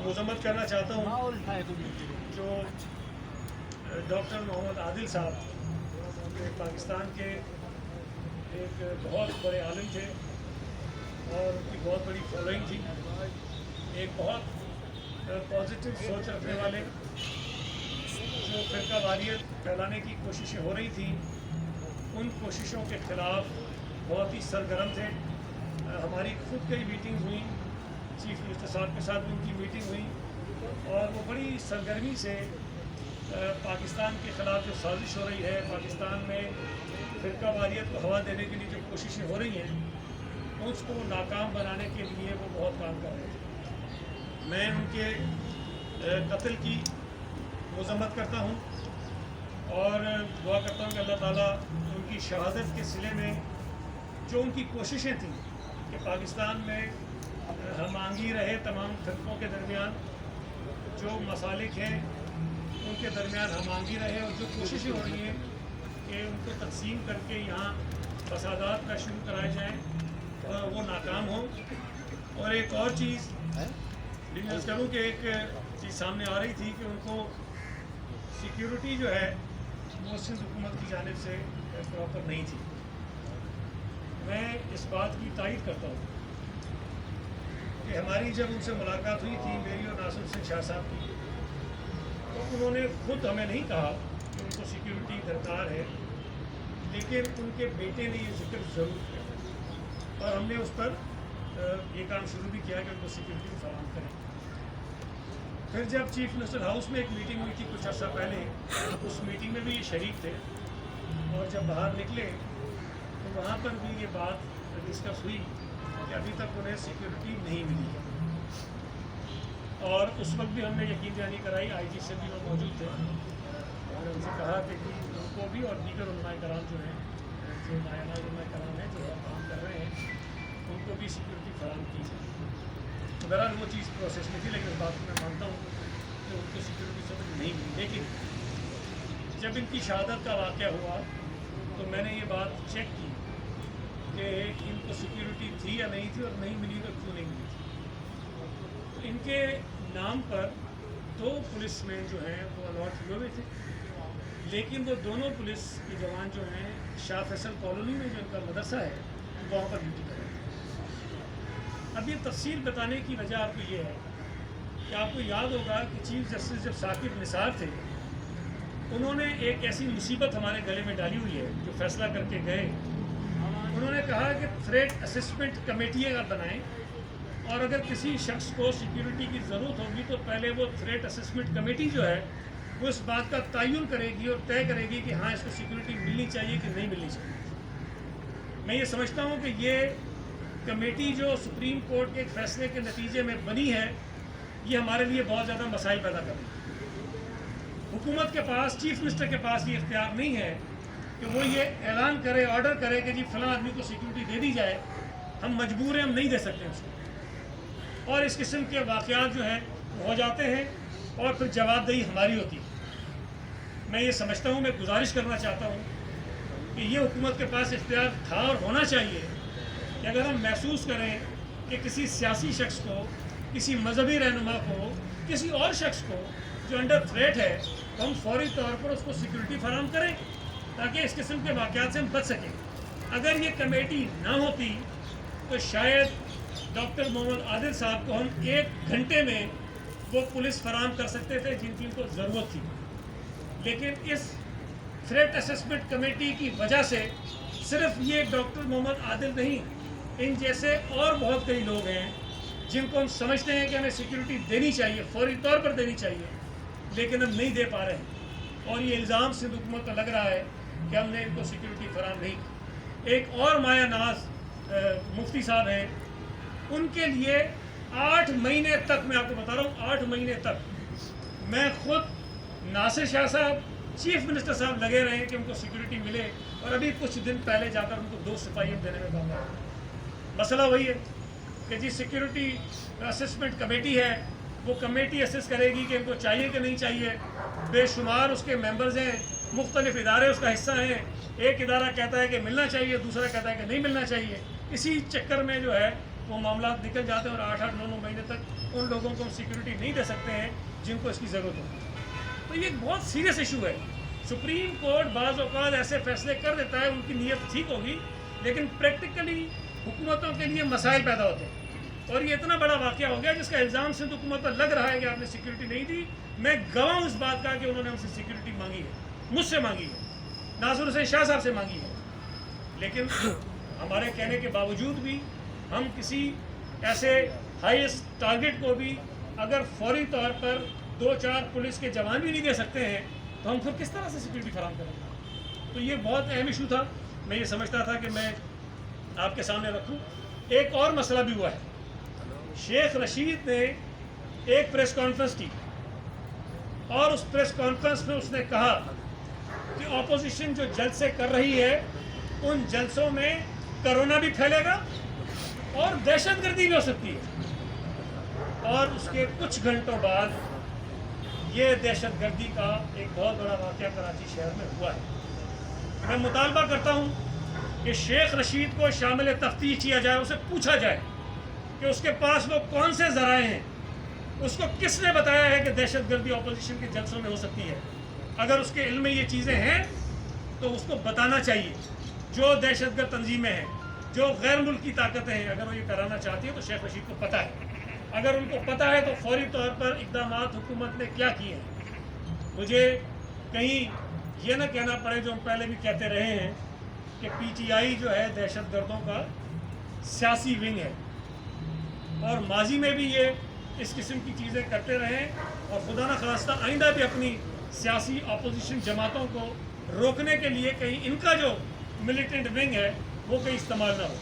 मजम्मत करना चाहता हूँ जो डॉक्टर मोहम्मद आदिल साहब ये पाकिस्तान के एक बहुत बड़े आलिम थे और उनकी बहुत बड़ी फॉलोइंग थी। एक बहुत पॉजिटिव सोच रखने वाले जो फ़िरका वारियत फैलाने की कोशिशें हो रही थी उन कोशिशों के ख़िलाफ़ बहुत ही सरगर्म थे। हमारी खुद कई मीटिंग्स हुई, चीफ मिनिस्टर साहब के साथ उनकी मीटिंग हुई और वो बड़ी सरगर्मी से पाकिस्तान के ख़िलाफ़ जो साजिश हो रही है, पाकिस्तान में फ़िरका वारियत को हवा देने के लिए जो कोशिशें हो रही हैं उसको नाकाम बनाने के लिए वो बहुत काम कर रहे थे। मैं उनके कत्ल की मजम्मत करता हूँ और दुआ करता हूँ कि अल्लाह ताला उनकी शहादत के सिले में जो उनकी कोशिशें थीं कि पाकिस्तान में हम आंगी रहे तमाम फ़िरक़ों के दरमियान जो मसालिक हैं उनके दरमियान हम आंगी रहे और जो कोशिशें हो रही हैं कि उनको तकसीम करके यहाँ फसादात का शुरू कराए जाएँ और वो नाकाम हो। और एक और चीज़ डिस्कस करूँ कि एक चीज़ सामने आ रही थी कि उनको सिक्योरिटी जो है वो सिंध हुकूमत की जानिब से प्रॉपर नहीं थी। मैं इस बात की तायद करता हूँ कि हमारी जब उनसे मुलाकात हुई थी मेरी और नासिर हुसैन शाह साहब की, तो उन्होंने खुद हमें नहीं कहा कि उनको सिक्योरिटी दरकार है, लेकिन उनके बेटे ने ये जिक्र ज़रूर किया और हमने उस पर ये काम शुरू भी किया कि उनको सिक्योरिटी फराहम करें। फिर जब चीफ मिनिस्टर हाउस में एक मीटिंग हुई थी कुछ अर्सा पहले, उस मीटिंग में भी ये शरीक थे और जब बाहर निकले तो वहाँ पर भी ये बात डिस्कस हुई कि अभी तक उन्हें सिक्योरिटी नहीं मिली है। और उस वक्त भी हमने यकीन दहानी कराई, आईजी से भी वो मौजूद थे और उनसे कहा कि उनको भी और दीगर उलमाए कराम जो हैं, जो नायाना उलमाए कराम हैं जो काम कर रहे हैं, उनको भी सिक्योरिटी फराहम की जाए। तो बहरहाल वो चीज़ प्रोसेस में थी, लेकिन इस बात को मैं मानता हूँ कि उनको सिक्योरिटी समझ नहीं मिली। लेकिन जब इनकी शहादत का वाक़या हुआ तो मैंने ये बात चेक की कि इनको सिक्योरिटी थी या नहीं थी और नहीं मिली तो क्यों नहीं मिली थी। तो इनके नाम पर 2 पुलिस मैन जो हैं वो अलॉट हुए हुए थे, लेकिन वो दोनों पुलिस के जवान जो हैं शाह फैसल कॉलोनी में जो इनका मदरसा है वहाँ पर ड्यूटी कर रहे थे। अब ये तफसील बताने की वजह आपको ये है कि आपको याद होगा कि चीफ जस्टिस जब साकिब निसार थे उन्होंने एक ऐसी मुसीबत हमारे गले में डाली हुई है जो फैसला करके गए। उन्होंने कहा कि थ्रेट असेसमेंट कमेटी अगर बनाएं और अगर किसी शख्स को सिक्योरिटी की ज़रूरत होगी तो पहले वो थ्रेट असेसमेंट कमेटी जो है वो इस बात का तयन करेगी और तय करेगी कि हाँ इसको सिक्योरिटी मिलनी चाहिए कि नहीं मिलनी चाहिए। मैं ये समझता हूँ कि ये कमेटी जो सुप्रीम कोर्ट के एक फैसले के नतीजे में बनी है ये हमारे लिए बहुत ज़्यादा मसाइल पैदा कर रही है। हुकूमत के पास, चीफ मिनिस्टर के पास ये इख्तियार नहीं है कि वो ये ऐलान करे, ऑर्डर करे कि जी फलां आदमी को सिक्योरिटी दे दी जाए, हम मजबूर हैं, हम नहीं दे सकते उसको। और इस किस्म के वाक़यात जो हैं हो जाते हैं और फिर जवाबदेही हमारी होती है। मैं ये समझता हूँ, मैं गुजारिश करना चाहता हूँ कि ये हुकूमत के पास इख्तियार था और होना चाहिए कि अगर हम महसूस करें कि किसी सियासी शख्स को, किसी मजहबी रहनुमा को, किसी और शख्स को जो अंडर थ्रेट है तो हम फौरी तौर पर उसको सिक्योरिटी फराहम करें ताकि इस किस्म के वाक़यात से हम बच सकें। अगर ये कमेटी ना होती तो शायद डॉक्टर मोहम्मद आदिल साहब को हम 1 घंटे में वो पुलिस फराहम कर सकते थे जिनकी उनको ज़रूरत थी। लेकिन इस थ्रेट असेसमेंट कमेटी की वजह से सिर्फ ये डॉक्टर मोहम्मद आदिल नहीं, इन जैसे और बहुत कई लोग हैं जिनको हम समझते हैं कि हमें सिक्योरिटी देनी चाहिए, फौरी तौर पर देनी चाहिए, लेकिन हम नहीं दे पा रहे हैं। और ये इल्ज़ाम सिंध हुकूमत का लग रहा है कि हमने इनको सिक्योरिटी फराहम नहीं की। एक और माया नाज मुफ्ती साहब हैं, उनके लिए 8 महीने तक, मैं आपको बता रहा हूँ 8 महीने तक मैं खुद, नासिर शाह साहब, चीफ मिनिस्टर साहब लगे रहे कि उनको सिक्योरिटी मिले और अभी कुछ दिन पहले जाकर उनको 2 सिपाहियत देने में कामयाब। मसला वही है कि जी सिक्योरिटी असेसमेंट कमेटी है, वो कमेटी असेस करेगी कि इनको चाहिए कि नहीं चाहिए। बेशुमार उसके मेंबर्स हैं, मुख्तलिफ इदारे उसका हिस्सा हैं। एक इदारा कहता है कि मिलना चाहिए, दूसरा कहता है कि नहीं मिलना चाहिए। इसी चक्कर में जो है وہ معاملات نکل جاتے ہیں اور 8-8 9-9 مہینے تک ان لوگوں کو ہم سیکورٹی نہیں دے سکتے ہیں جن کو اس کی ضرورت ہوتی ہے. تو یہ ایک بہت سیریس ایشو ہے. سپریم کورٹ بعض اوقات ایسے فیصلے کر دیتا ہے, ان کی نیت ٹھیک ہوگی, لیکن پریکٹیکلی حکومتوں کے لیے مسائل پیدا ہوتے ہیں. اور یہ اتنا بڑا واقعہ ہو گیا جس کا الزام سندھ حکومت پر لگ رہا ہے کہ آپ نے سیکورٹی نہیں دی. میں گواہ ہوں اس بات کا کہ انہوں نے ہم سے سیکورٹی مانگی ہے, مجھ سے مانگی ہے, ناصر حسین شاہ صاحب سے مانگی ہے, لیکن ہمارے کہنے کے باوجود بھی ہم کسی ایسے ہائیسٹ ٹارگٹ کو بھی اگر فوری طور پر 2-4 پولیس کے جوان بھی نہیں دے سکتے ہیں تو ہم پھر کس طرح سے سیکورٹی فراہم کریں گے؟ تو یہ بہت اہم ایشو تھا. میں یہ سمجھتا تھا کہ میں آپ کے سامنے رکھوں. ایک اور مسئلہ بھی ہوا ہے. شیخ رشید نے ایک پریس کانفرنس کی اور اس پریس کانفرنس میں اس نے کہا کہ اپوزیشن جو جلسے کر رہی ہے ان جلسوں میں کرونا بھی پھیلے گا اور دہشت گردی بھی ہو سکتی ہے. اور اس کے کچھ گھنٹوں بعد یہ دہشت گردی کا ایک بہت بڑا واقعہ کراچی شہر میں ہوا ہے. میں مطالبہ کرتا ہوں کہ شیخ رشید کو شامل تفتیش کیا جائے, اسے پوچھا جائے کہ اس کے پاس وہ کون سے ذرائع ہیں, اس کو کس نے بتایا ہے کہ دہشت گردی اپوزیشن کے جلسوں میں ہو سکتی ہے. اگر اس کے علم میں یہ چیزیں ہیں تو اس کو بتانا چاہیے. جو دہشت گرد تنظیمیں ہیں, جو غیر ملکی طاقتیں ہیں, اگر وہ یہ کرانا چاہتی ہیں تو شیخ رشید کو پتہ ہے. اگر ان کو پتہ ہے تو فوری طور پر اقدامات حکومت نے کیا کیے ہیں. مجھے کہیں یہ نہ کہنا پڑے جو ہم پہلے بھی کہتے رہے ہیں کہ پی ٹی آئی جو ہے دہشت گردوں کا سیاسی ونگ ہے, اور ماضی میں بھی یہ اس قسم کی چیزیں کرتے رہے, اور خدا نہ خواستہ آئندہ بھی اپنی سیاسی اپوزیشن جماعتوں کو روکنے کے لیے کہیں ان کا جو ملیٹنٹ ونگ ہے وہ کہیں استعمال نہ ہو.